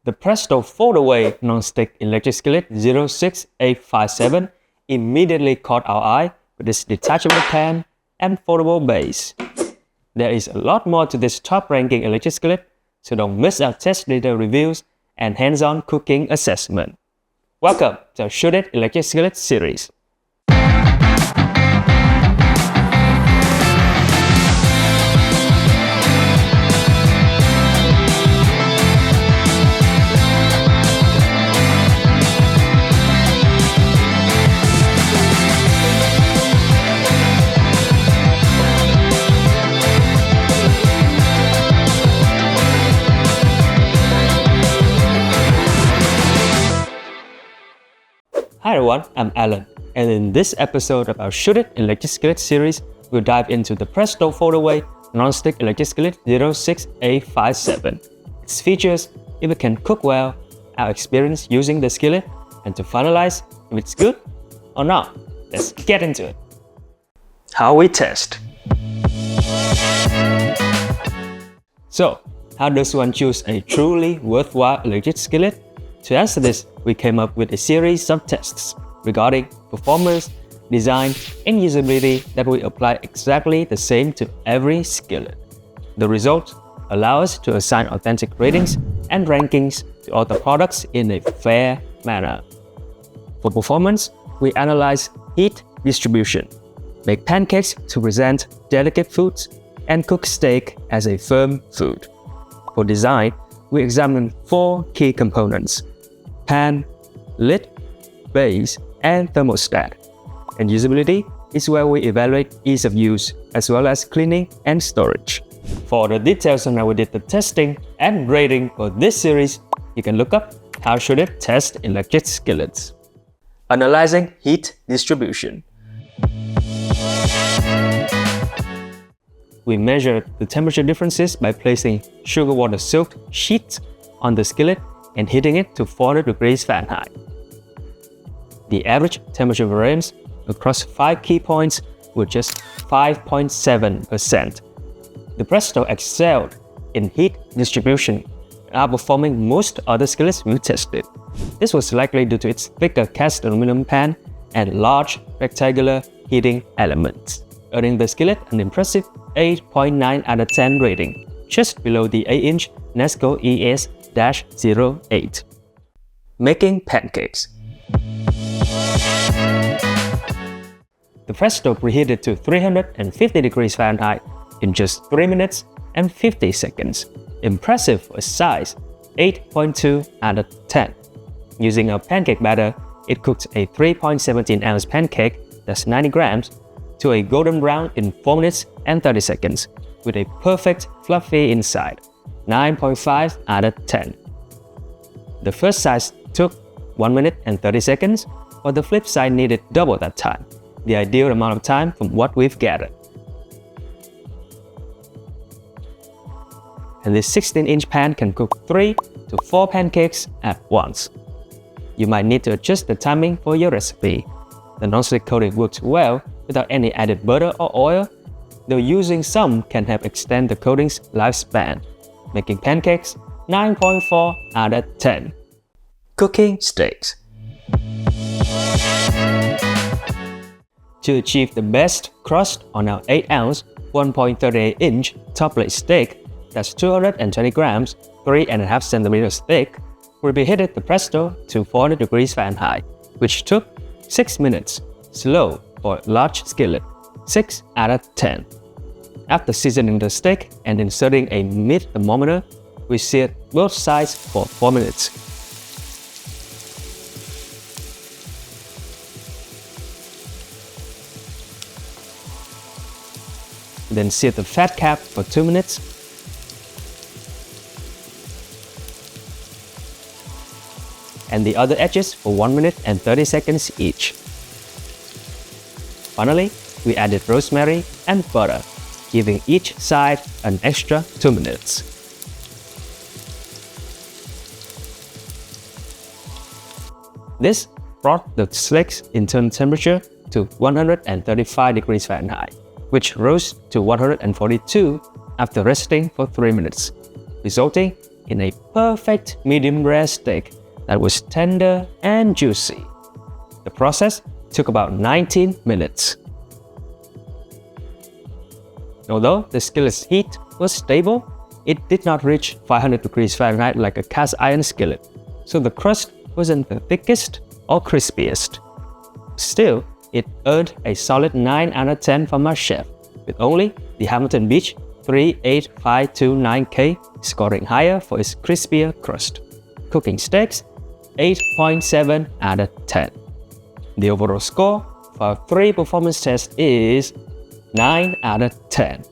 The Presto Foldaway non-stick electric skillet 06857 immediately caught our eye with its detachable pan and foldable base. There is a lot more to this top-ranking electric skillet, so don't miss our test data reviews and hands-on cooking assessment. Welcome to our Shouldit electric skillet series. Hi everyone, I'm Alan, and in this episode of our Shouldit electric skillet series, we'll dive into the Presto Foldaway non-stick electric skillet 06857. Its features, if it can cook well, our experience using the skillet, and to finalize if it's good or not. Let's get into it. How we test. So, how does one choose a truly worthwhile electric skillet? To answer this, we came up with a series of tests regarding performance, design, and usability that we apply exactly the same to every skillet. The results allow us to assign authentic ratings and rankings to all the products in a fair manner. For performance, we analyze heat distribution, make pancakes to present delicate foods, and cook steak as a firm food. For design, we examine 4 key components: pan, lid, base, and thermostat. And usability is where we evaluate ease of use as well as cleaning and storage. For the details on how we did the testing and rating for this series, you can look up How Shouldit Test Electric Skillets. Analyzing heat distribution. We measured the temperature differences by placing sugar water soaked sheets on the skillet and heating it to 400 degrees Fahrenheit. The average temperature variance across 5 key points was just 5.7%. The Presto excelled in heat distribution, outperforming most other skillets we tested. This was likely due to its thicker cast aluminum pan and large rectangular heating elements, earning the skillet an impressive 8.9 out of 10 rating, just below the 8-inch Nesco ES-08. Making pancakes. The Presto preheated to 350 degrees Fahrenheit in just 3 minutes and 50 seconds. Impressive for its size, 8.2 out of 10. Using a pancake batter, it cooked a 3.17 ounce pancake, that's 90 grams, to a golden brown in 4 minutes and 30 seconds, with a perfect fluffy inside, 9.5 out of 10. The first size took 1 minute and 30 seconds, while the flip side needed double that time, the ideal amount of time from what we've gathered. And this 16-inch pan can cook 3 to 4 pancakes at once. You might need to adjust the timing for your recipe. The non-stick coating works well without any added butter or oil, though using some can help extend the coating's lifespan, making pancakes 9.4 out of 10. Cooking steaks. To achieve the best crust on our 8-ounce, 1.38-inch top-plate steak, that's 220 grams, 3.5 centimeters thick, we preheated the Presto to 400 degrees Fahrenheit, which took 6 minutes, slow for a large skillet, 6 out of 10. After seasoning the steak and inserting a meat thermometer, we seared both sides for 4 minutes. Then sear the fat cap for 2 minutes. And the other edges for 1 minute and 30 seconds each. Finally, we added rosemary and butter, giving each side an extra 2 minutes. This brought the steak's internal temperature to 135 degrees Fahrenheit, which rose to 142 after resting for 3 minutes, resulting in a perfect medium rare steak that was tender and juicy. The process took about 19 minutes. Although the skillet's heat was stable, it did not reach 500 degrees Fahrenheit like a cast iron skillet, so the crust wasn't the thickest or crispiest. Still, it earned a solid 9 out of 10 from our chef, with only the Hamilton Beach 38529K scoring higher for its crispier crust. Cooking steaks, 8.7 out of 10. The overall score for our 3 performance tests is 9 out of 10.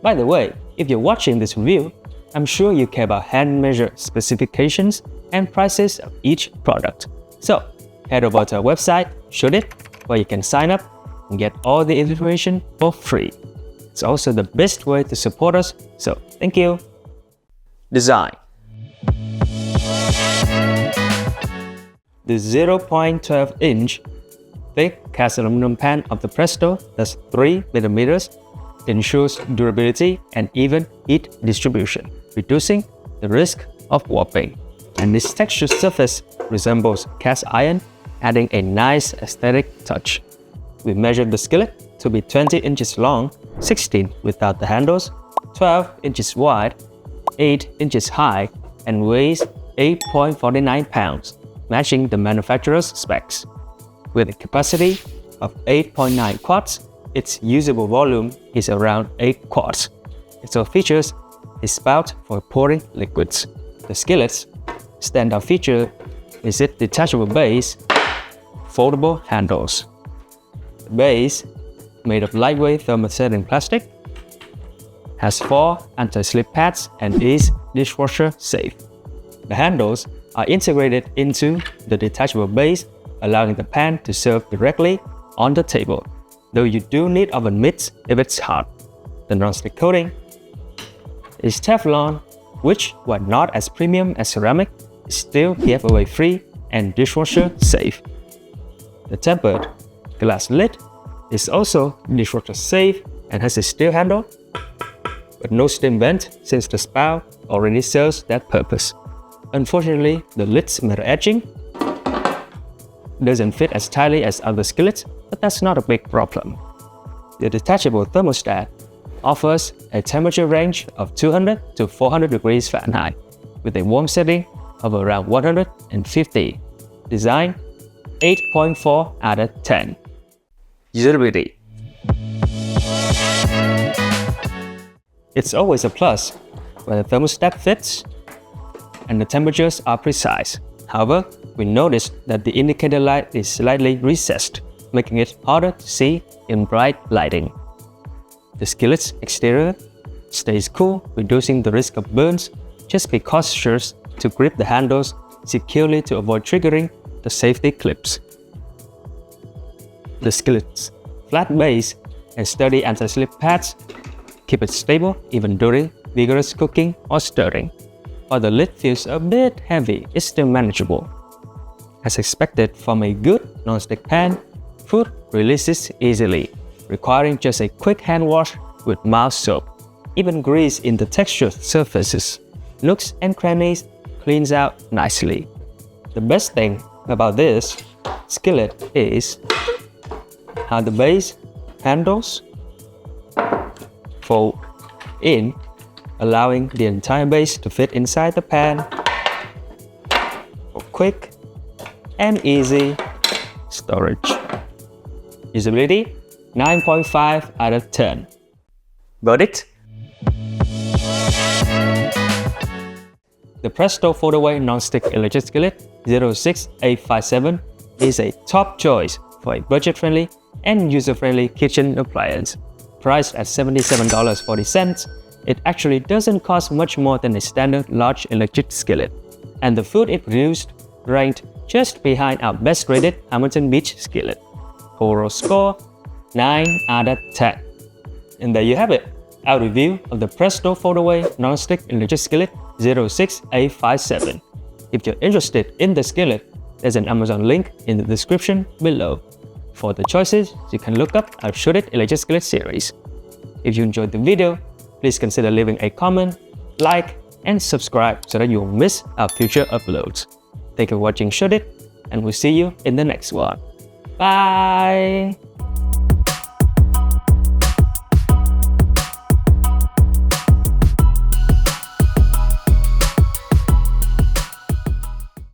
By the way, if you're watching this review, I'm sure you care about hand-measured specifications and prices of each product. So, head over to our website, Shouldit, where you can sign up and get all the information for free. It's also the best way to support us, so thank you. Design. The 0.12-inch thick cast aluminum pan of the Presto that's 3 mm ensures durability and even heat distribution, reducing the risk of warping. And this textured surface resembles cast iron, adding a nice aesthetic touch. We measured the skillet to be 20 inches long, 16 without the handles, 12 inches wide, 8 inches high, and weighs 8.49 pounds, matching the manufacturer's specs. With a capacity of 8.9 quarts, its usable volume is around 8 quarts. It also features a spout for pouring liquids. The skillet's standout feature is its detachable base, foldable handles. The base, made of lightweight thermosetting plastic, has 4 anti-slip pads and is dishwasher safe. The handles are integrated into the detachable base, allowing the pan to serve directly on the table, though you do need oven mitts if it's hot. The non-stick coating is Teflon, which, while not as premium as ceramic, is still PFOA free and dishwasher safe. The tempered glass lid is also dishwasher safe and has a steel handle, but no steam vent since the spout already serves that purpose. Unfortunately, the lid's metal edging doesn't fit as tightly as other skillets, but that's not a big problem. The detachable thermostat offers a temperature range of 200 to 400 degrees Fahrenheit, with a warm setting of around 150. Design, 8.4 out of 10. Usability. It's always a plus when the thermostat fits and the temperatures are precise. However, we noticed that the indicator light is slightly recessed, making it harder to see in bright lighting. The skillet's exterior stays cool, reducing the risk of burns. Just be cautious to grip the handles securely to avoid triggering the safety clips. The skillet's flat base and sturdy anti-slip pads keep it stable even during vigorous cooking or stirring. While the lid feels a bit heavy, it's still manageable. As expected from a good non-stick pan, food releases easily, requiring just a quick hand wash with mild soap. Even grease in the textured surfaces, nooks and crannies cleans out nicely. The best thing about this skillet is how the base handles fold in, allowing the entire base to fit inside the pan for quick and easy storage. Usability, 9.5 out of 10. Verdict? The Presto Foldaway Non-Stick Electric Skillet 06857 is a top choice for a budget-friendly and user-friendly kitchen appliance. Priced at $77.40, it actually doesn't cost much more than a standard large electric skillet, and the food it produced ranked just behind our best-rated Hamilton Beach skillet. Overall score, 9 out of 10. And there you have it, our review of the Presto Foldaway Non-Stick Electric Skillet 06857. If you're interested in the skillet, there's an Amazon link in the description below. For the choices, you can look up our Shouldit Electric Skillet series. If you enjoyed the video, please consider leaving a comment, like, and subscribe so that you won't miss our future uploads. Thank you for watching Shouldit, and we'll see you in the next one. Bye!